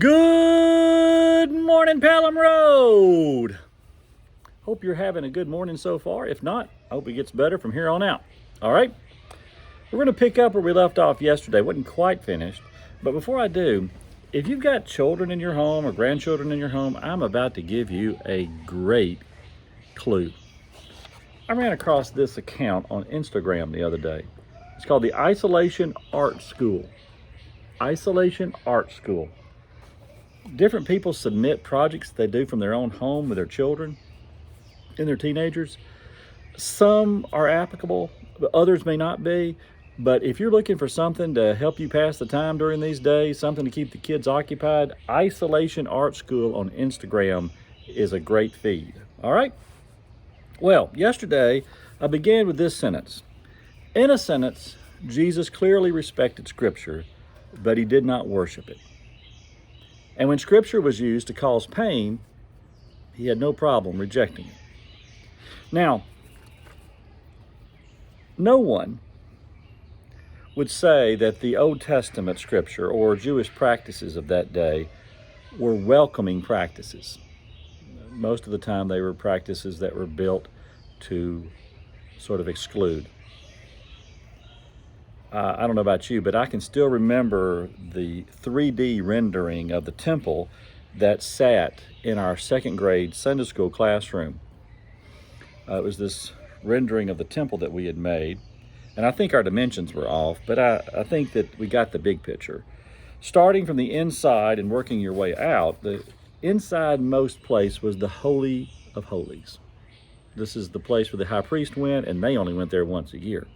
Good morning, Pelham Road. Hope you're having a good morning so far. If not, I hope it gets better from here on out. All right? We're going to pick up where we left off yesterday. Wasn't quite finished. But before I do, if you've got children in your home or grandchildren in your home, I'm about to give you a great clue. I ran across this account on Instagram the other day. It's called the Isolation Art School. Isolation Art School. Different people submit projects they do from their own home with their children and their teenagers. Some are applicable, but others may not be. But if you're looking for something to help you pass the time during these days, something to keep the kids occupied, Isolation Art School on Instagram is a great feed. All right? Well, yesterday I began with this sentence. In a sentence, Jesus clearly respected Scripture, but he did not worship it. And when Scripture was used to cause pain, he had no problem rejecting it. Now, no one would say that the Old Testament Scripture or Jewish practices of that day were welcoming practices. Most of the time they were practices that were built to sort of exclude. I don't know about you, but I can still remember the 3D rendering of the temple that sat in our second grade Sunday school classroom. It was this rendering of the temple that we had made, and I think our dimensions were off, but I think that we got the big picture. Starting from the inside and working your way out, the inside-most place was the Holy of Holies. This is the place where the high priest went, and they only went there once a year.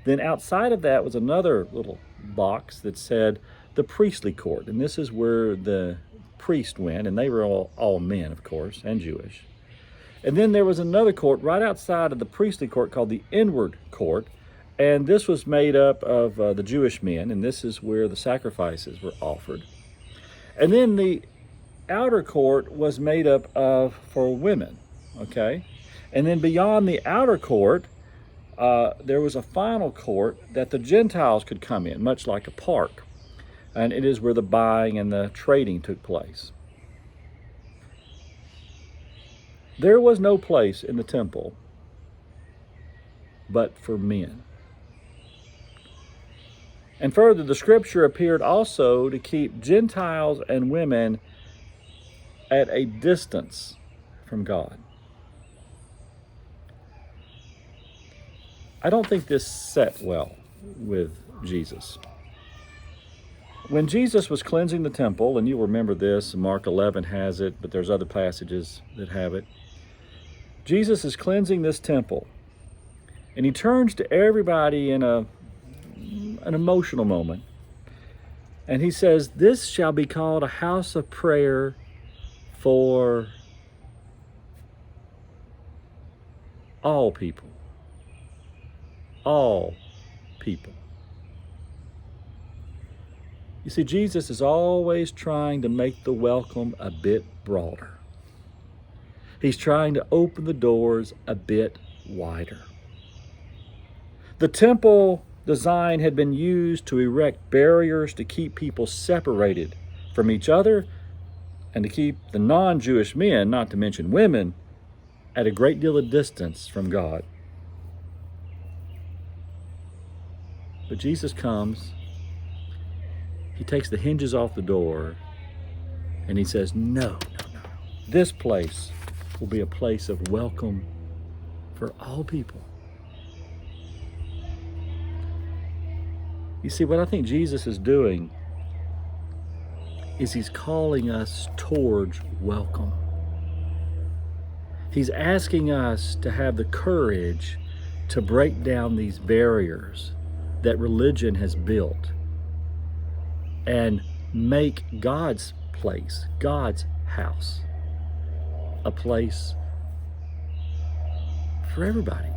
Then outside of that was another little box that said the priestly court. And this is where the priest went, and they were all men, of course, and Jewish. And then there was another court right outside of the priestly court called the inward court. And this was made up of the Jewish men, and this is where the sacrifices were offered. And then the outer court was made up of for women, okay? And then beyond the outer court, there was a final court that the Gentiles could come in, much like a park. And it is where the buying and the trading took place. There was no place in the temple but for men. And further, the Scripture appeared also to keep Gentiles and women at a distance from God. I don't think this set well with Jesus. When Jesus was cleansing the temple, and you'll remember this, Mark 11 has it, but there's other passages that have it. Jesus is cleansing this temple, and he turns to everybody in an emotional moment, and he says, "This shall be called a house of prayer for all people." All people. You see, Jesus is always trying to make the welcome a bit broader. He's trying to open the doors a bit wider. The temple design had been used to erect barriers to keep people separated from each other and to keep the non-Jewish men, not to mention women, at a great deal of distance from God. But Jesus comes, he takes the hinges off the door, and he says, no. This place will be a place of welcome for all people. You see, what I think Jesus is doing is he's calling us towards welcome. He's asking us to have the courage to break down these barriers that religion has built and make God's place, God's house, a place for everybody,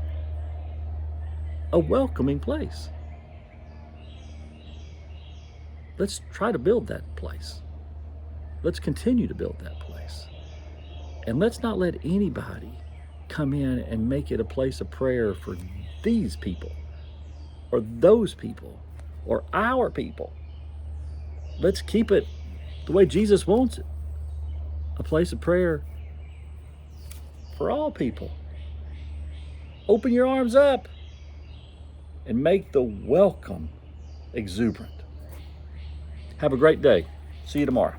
a welcoming place. Let's try to build that place. Let's continue to build that place. And let's not let anybody come in and make it a place of prayer for these people or those people or our people. Let's keep it the way Jesus wants it. A place of prayer for all people. Open your arms up and make the welcome exuberant. Have a great day. See you tomorrow.